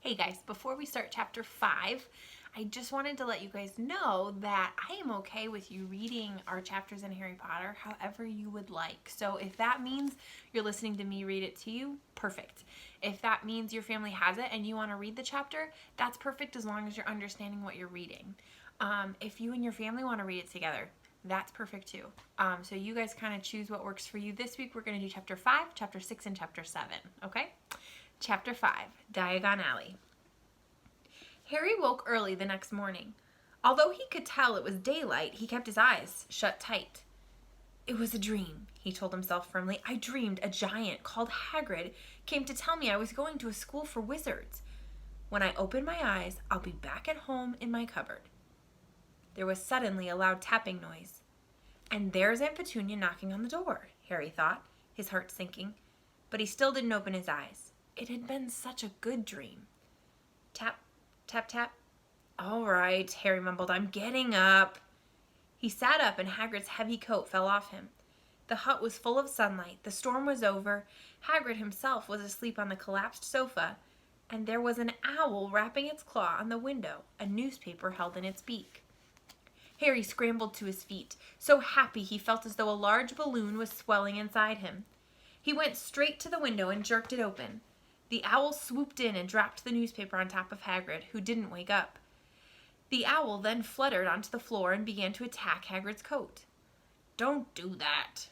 Hey guys, before we start chapter 5, I just wanted to let you guys know that I am okay with you reading our chapters in Harry Potter however you would like. So if that means you're listening to me read it to you, perfect. If that means your family has it and you want to read the chapter, that's perfect as long as you're understanding what you're reading. If you and your family want to read it together, that's perfect too. So you guys kind of choose what works for you. This week we're going to do chapter 5, chapter 6, and chapter 7, okay? Chapter 5, Diagon Alley. Harry woke early the next morning. Although he could tell it was daylight, he kept his eyes shut tight. It was a dream, he told himself firmly. I dreamed a giant called Hagrid came to tell me I was going to a school for wizards. When I open my eyes, I'll be back at home in my cupboard. There was suddenly a loud tapping noise. And there's Aunt Petunia knocking on the door, Harry thought, his heart sinking. But he still didn't open his eyes. It had been such a good dream. Tap, tap, tap. All right, Harry mumbled, I'm getting up. He sat up and Hagrid's heavy coat fell off him. The hut was full of sunlight. The storm was over. Hagrid himself was asleep on the collapsed sofa. And there was an owl rapping its claw on the window, a newspaper held in its beak. Harry scrambled to his feet, so happy he felt as though a large balloon was swelling inside him. He went straight to the window and jerked it open. The owl swooped in and dropped the newspaper on top of Hagrid, who didn't wake up. The owl then fluttered onto the floor and began to attack Hagrid's coat. Don't do that.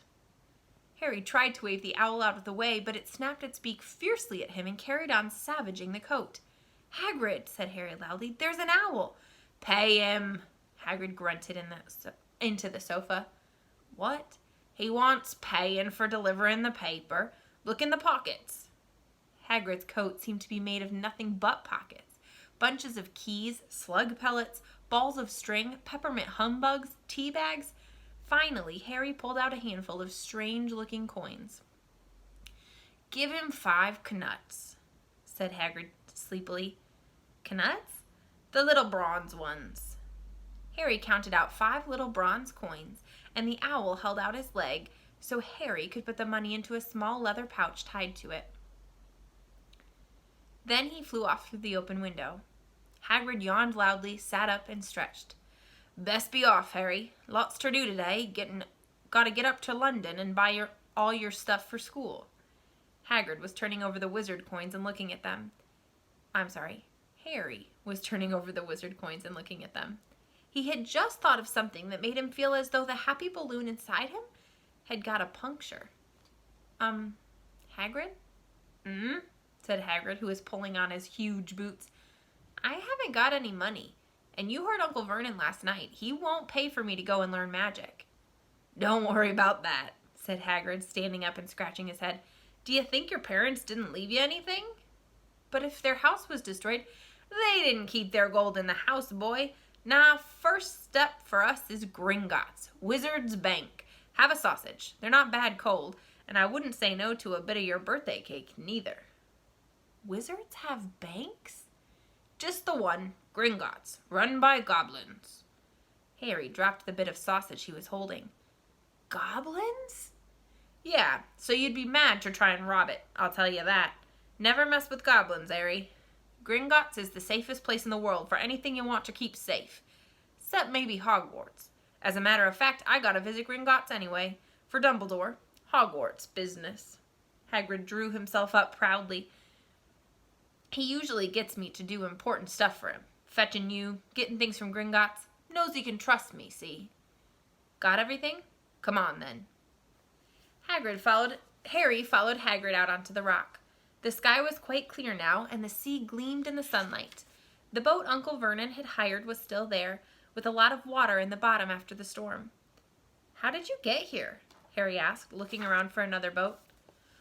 Harry tried to wave the owl out of the way, but it snapped its beak fiercely at him and carried on savaging the coat. Hagrid, said Harry loudly, there's an owl. Pay him, Hagrid grunted into the sofa. What? He wants paying for delivering the paper. Look in the pockets. Hagrid's coat seemed to be made of nothing but pockets. Bunches of keys, slug pellets, balls of string, peppermint humbugs, tea bags. Finally, Harry pulled out a handful of strange-looking coins. Give him 5 knuts, said Hagrid sleepily. Knuts? The little bronze ones. Harry counted out 5 little bronze coins, and the owl held out his leg so Harry could put the money into a small leather pouch tied to it. Then he flew off through the open window. Hagrid yawned loudly, sat up, and stretched. Best be off, Harry. Lots to do today. Gotta get up to London and buy all your stuff for school. Hagrid was turning over the wizard coins and looking at them. Harry was turning over the wizard coins and looking at them. He had just thought of something that made him feel as though the happy balloon inside him had got a puncture. Hagrid? Said Hagrid, who was pulling on his huge boots. I haven't got any money, and you heard Uncle Vernon last night. He won't pay for me to go and learn magic. Don't worry about that, said Hagrid, standing up and scratching his head. Do you think your parents didn't leave you anything? But if their house was destroyed, they didn't keep their gold in the house, boy. Nah, first step for us is Gringotts, Wizard's Bank. Have a sausage. They're not bad cold, and I wouldn't say no to a bit of your birthday cake, neither. Wizards have banks? Just the one, Gringotts, run by goblins. Harry dropped the bit of sausage he was holding. Goblins? Yeah, so you'd be mad to try and rob it, I'll tell you that. Never mess with goblins, Harry. Gringotts is the safest place in the world for anything you want to keep safe. Except maybe Hogwarts. As a matter of fact, I gotta visit Gringotts anyway. For Dumbledore. Hogwarts business. Hagrid drew himself up proudly. He usually gets me to do important stuff for him. Fetching you, getting things from Gringotts. Knows he can trust me, see? Got everything? Come on, then. Harry followed Hagrid out onto the rock. The sky was quite clear now, and the sea gleamed in the sunlight. The boat Uncle Vernon had hired was still there, with a lot of water in the bottom after the storm. How did you get here? Harry asked, looking around for another boat.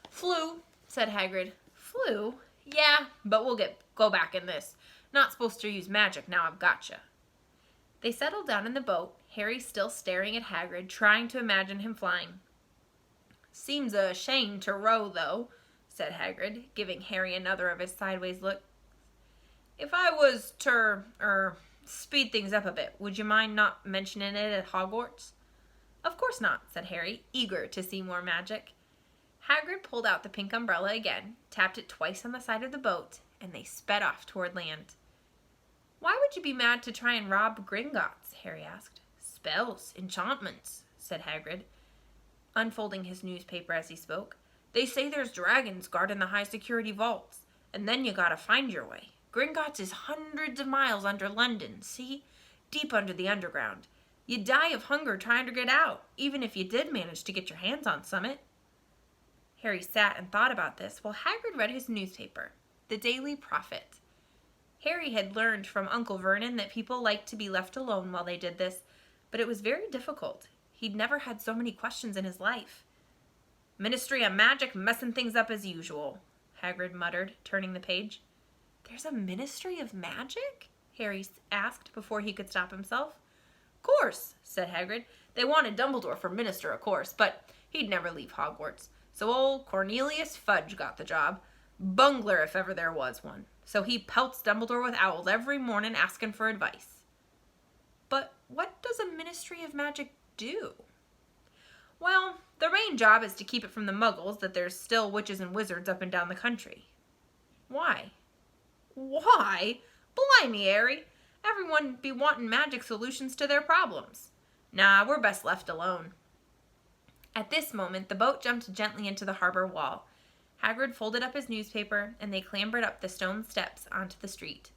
Flew, said Hagrid. Flew? Yeah, but we'll go back in this. Not supposed to use magic now I've gotcha. They settled down in the boat, Harry still staring at Hagrid, trying to imagine him flying. Seems a shame to row, though, said Hagrid, giving Harry another of his sideways looks. If I was to, speed things up a bit, would you mind not mentioning it at Hogwarts? Of course not, said Harry, eager to see more magic. Hagrid pulled out the pink umbrella again, tapped it twice on the side of the boat, and they sped off toward land. "Why would you be mad to try and rob Gringotts?" Harry asked. "Spells, enchantments," said Hagrid, unfolding his newspaper as he spoke. "They say there's dragons guarding the high-security vaults, and then you gotta find your way. Gringotts is hundreds of miles under London, see? Deep under the underground. You'd die of hunger trying to get out, even if you did manage to get your hands on summit." Harry sat and thought about this while Hagrid read his newspaper, The Daily Prophet. Harry had learned from Uncle Vernon that people liked to be left alone while they did this, but it was very difficult. He'd never had so many questions in his life. "Ministry of Magic messing things up as usual," Hagrid muttered, turning the page. "There's a Ministry of Magic?" Harry asked before he could stop himself. "Course," said Hagrid. "They wanted Dumbledore for minister, of course, but he'd never leave Hogwarts. So old Cornelius Fudge got the job. Bungler if ever there was one. So he pelts Dumbledore with owls every morning asking for advice." "But what does a Ministry of Magic do?" "Well, the main job is to keep it from the muggles that there's still witches and wizards up and down the country." "Why?" "Why? Blimey, Harry. Everyone be wanting magic solutions to their problems. Nah, we're best left alone." At this moment, the boat jumped gently into the harbor wall. Hagrid folded up his newspaper, and they clambered up the stone steps onto the street.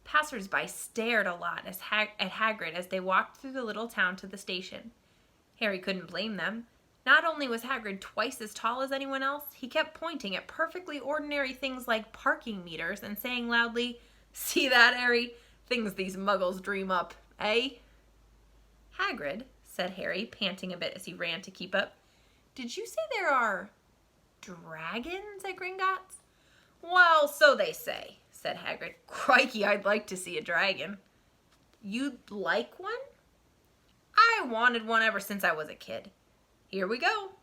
Passers-by stared a lot at Hagrid as they walked through the little town to the station. Harry couldn't blame them. Not only was Hagrid twice as tall as anyone else, he kept pointing at perfectly ordinary things like parking meters and saying loudly, "See that, Harry? Things these muggles dream up, eh?" "Hagrid," said Harry, panting a bit as he ran to keep up, "did you say there are dragons at Gringotts?" "Well, so they say," said Hagrid. "Crikey, I'd like to see a dragon." "You'd like one?" "I wanted one ever since I was a kid. Here we go."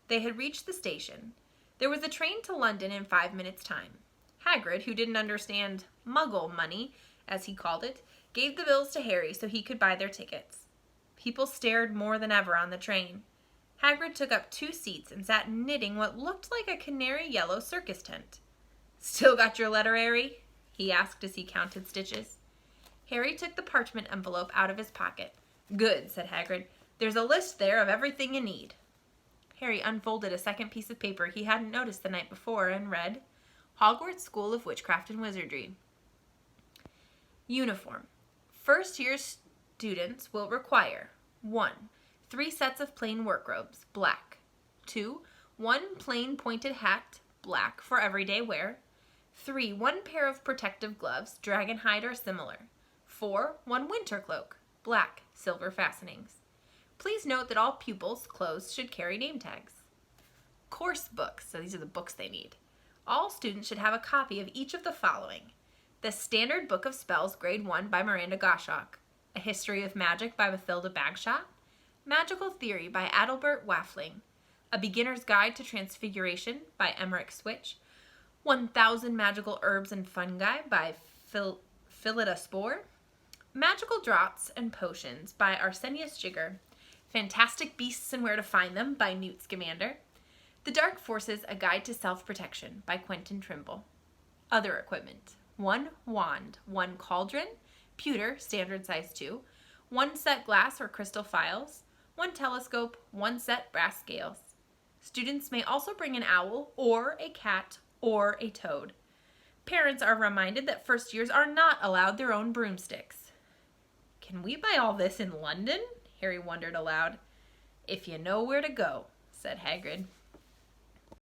They had reached the station. There was a train to London in 5 minutes' time. Hagrid, who didn't understand Muggle money, as he called it, gave the bills to Harry so he could buy their tickets. People stared more than ever on the train. Hagrid took up 2 seats and sat knitting what looked like a canary yellow circus tent. "Still got your letter, Harry?" he asked as he counted stitches. Harry took the parchment envelope out of his pocket. "Good," said Hagrid. "There's a list there of everything you need." Harry unfolded a second piece of paper he hadn't noticed the night before and read, "Hogwarts School of Witchcraft and Wizardry. Uniform. First-year students will require 1. 3 sets of plain work robes, black. 2. 1 plain pointed hat, black, for everyday wear. 3. 1 pair of protective gloves, dragon hide or similar. 4. 1 winter cloak, black, silver fastenings. Please note that all pupils' clothes should carry name tags. Course books, so these are the books they need. All students should have a copy of each of the following: The Standard Book of Spells, Grade 1 by Miranda Goshawk, A History of Magic by Mathilda Bagshot, Magical Theory by Adalbert Waffling, A Beginner's Guide to Transfiguration by Emmerich Switch, 1000 Magical Herbs and Fungi by Phillida Spore, Magical Draughts and Potions by Arsenius Jigger, Fantastic Beasts and Where to Find Them by Newt Scamander, The Dark Forces, A Guide to Self-Protection by Quentin Trimble. Other equipment: 1 wand, 1 cauldron, pewter, standard size 2, 1 set glass or crystal phials, 1 telescope, 1 set brass scales. Students may also bring an owl or a cat or a toad. Parents are reminded that first years are not allowed their own broomsticks. "Can we buy all this in London?" Harry wondered aloud. "If you know where to go," said Hagrid.